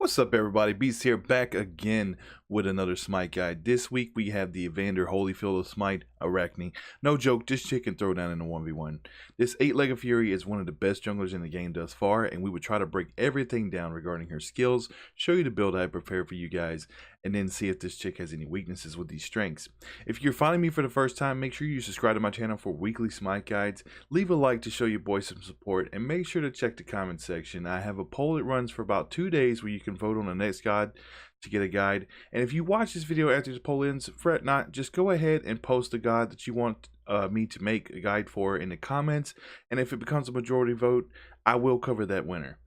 What's up, everybody? Beast here, back again with another Smite guide. This week we have the Evander Holyfield of Smite, Arachne. No joke, this chick can throw down in a 1v1. This 8-legged Fury is one of the best junglers in the game thus far, and we would try to break everything down regarding her skills, show you the build I prepared for you guys, and then see if this chick has any weaknesses with these strengths. If you're finding me for the first time, make sure you subscribe to my channel for weekly Smite guides, leave a like to show your boy some support, and make sure to check the comment section. I have a poll that runs for about 2 days where you can vote on the next guide to get a guide. And if you watch this video after the poll ends, fret not, just go ahead and post the guide that you want me to make a guide for in the comments, and if it becomes a majority vote, I will cover that winner.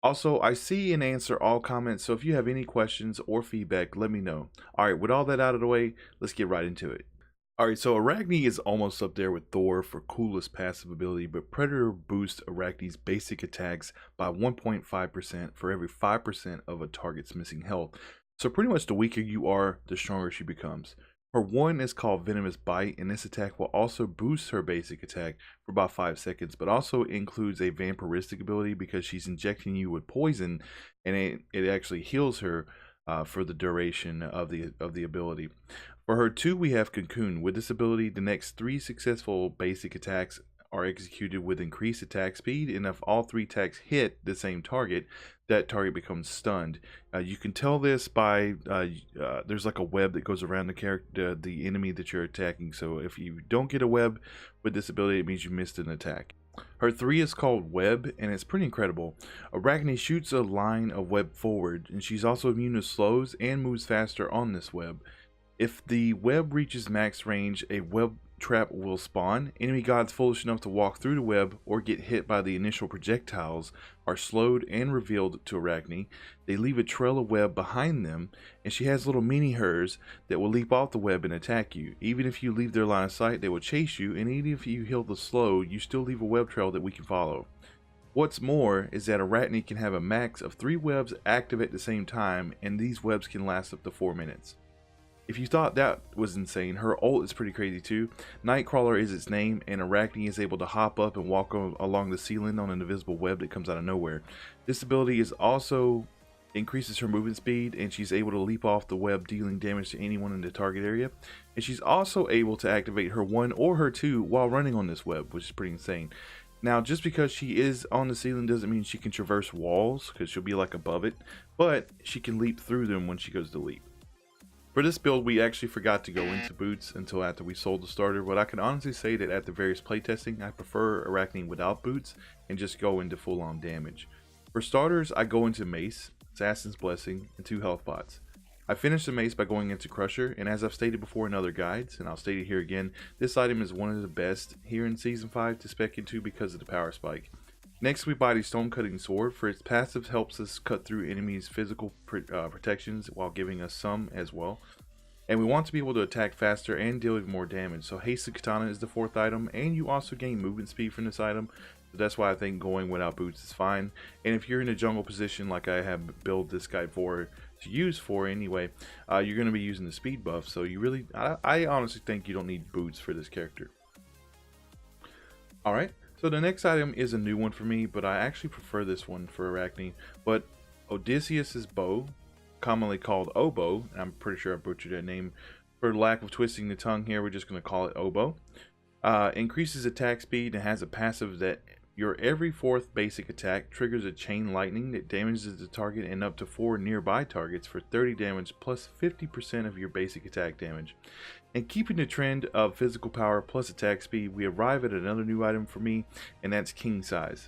Also, I see and answer all comments, so if you have any questions or feedback, let me know. Alright, with all that out of the way, let's get right into it. Alright, so Arachne is almost up there with Thor for coolest passive ability, but Predator boosts Arachne's basic attacks by 1.5% for every 5% of a target's missing health. So pretty much the weaker you are, the stronger she becomes. Her one is called Venomous Bite, and this attack will also boost her basic attack for about 5 seconds, but also includes a vampiristic ability because she's injecting you with poison, and it actually heals her for the duration of the ability. For her 2, we have Cocoon. With this ability, the next 3 successful basic attacks are executed with increased attack speed, and if all 3 attacks hit the same target, that target becomes stunned. You can tell this by there's like a web that goes around the enemy that you're attacking. So if you don't get a web with this ability, it means you missed an attack. Her 3 is called Web, and it's pretty incredible. Arachne shoots a line of web forward, and she's also immune to slows and moves faster on this web. If the web reaches max range, a web trap will spawn. Enemy gods foolish enough to walk through the web or get hit by the initial projectiles are slowed and revealed to Arachne. They leave a trail of web behind them, and she has little mini hers that will leap off the web and attack you. Even if you leave their line of sight, they will chase you, and even if you heal the slow, you still leave a web trail that we can follow. What's more is that Arachne can have a max of 3 webs active at the same time, and these webs can last up to 4 minutes. If you thought that was insane, her ult is pretty crazy too. Nightcrawler is its name, and Arachne is able to hop up and walk along the ceiling on an invisible web that comes out of nowhere. This ability is also increases her movement speed, and she's able to leap off the web, dealing damage to anyone in the target area. And she's also able to activate her 1 or her 2 while running on this web, which is pretty insane. Now, just because she is on the ceiling doesn't mean she can traverse walls, because she'll be like above it, but she can leap through them when she goes to leap. For this build, we actually forgot to go into boots until after we sold the starter, but I can honestly say that after various playtesting, I prefer Arachne without boots and just go into full-on damage. For starters, I go into Mace, Assassin's Blessing, and 2 health pots. I finished the Mace by going into Crusher, and as I've stated before in other guides, and I'll state it here again, this item is one of the best here in Season 5 to spec into because of the power spike. Next, we buy the Stone Cutting Sword. For its passive helps us cut through enemies' physical protections while giving us some as well. And we want to be able to attack faster and deal even more damage. So Hasted Katana is the 4th item, and you also gain movement speed from this item. So that's why I think going without boots is fine. And if you're in a jungle position like I have built this guide for to use for anyway, you're going to be using the speed buff. So you really, I honestly think you don't need boots for this character. Alright. So the next item is a new one for me, but I actually prefer this one for Arachne. But Odysseus's bow, commonly called Oboe, I'm pretty sure I butchered that name. For lack of twisting the tongue here, we're just going to call it Oboe. Increases attack speed and has a passive that your every 4th basic attack triggers a chain lightning that damages the target and up to 4 nearby targets for 30 damage plus 50% of your basic attack damage. And keeping the trend of physical power plus attack speed, we arrive at another new item for me, and that's King Size.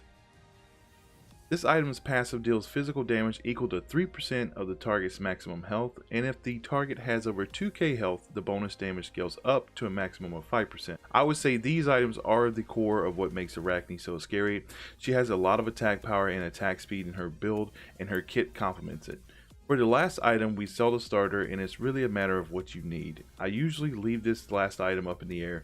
This item's passive deals physical damage equal to 3% of the target's maximum health, and if the target has over 2k health, the bonus damage scales up to a maximum of 5%. I would say these items are the core of what makes Arachne so scary. She has a lot of attack power and attack speed in her build, and her kit complements it. For the last item, we sell the starter, and it's really a matter of what you need. I usually leave this last item up in the air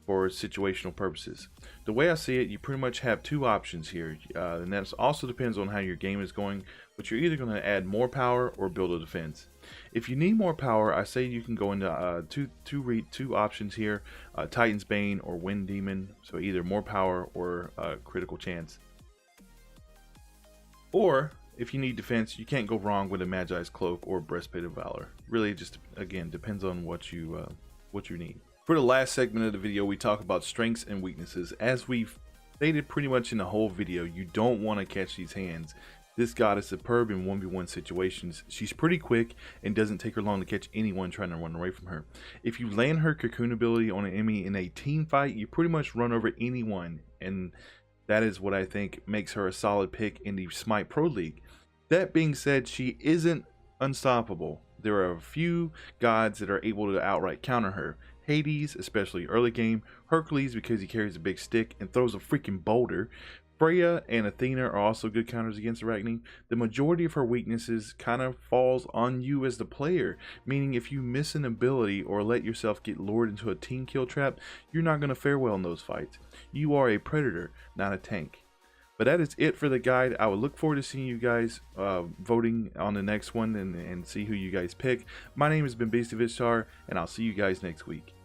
for situational purposes. The way I see it, you pretty much have 2 options here, and that also depends on how your game is going, but you're either going to add more power or build a defense. If you need more power, I say you can go into two options here, Titan's Bane or Wind Demon, so either more power or critical chance. Or if you need defense, you can't go wrong with a Magi's Cloak or Breastplate of Valor. Really, just again depends on what you need. For the last segment of the video, we talk about strengths and weaknesses. As we've stated pretty much in the whole video, you don't want to catch these hands. This god is superb in 1v1 situations. She's pretty quick and doesn't take her long to catch anyone trying to run away from her. If you land her cocoon ability on an enemy in a team fight, you pretty much run over anyone, and that is what I think makes her a solid pick in the Smite Pro League. That being said, she isn't unstoppable. There are a few gods that are able to outright counter her. Hades, especially early game, Hercules because he carries a big stick and throws a freaking boulder, Freya and Athena are also good counters against Arachne. The majority of her weaknesses kind of falls on you as the player, meaning if you miss an ability or let yourself get lured into a team kill trap, you're not going to fare well in those fights. You are a predator, not a tank. But that is it for the guide. I would look forward to seeing you guys voting on the next one and see who you guys pick. My name has been Beastie Vishtar, and I'll see you guys next week.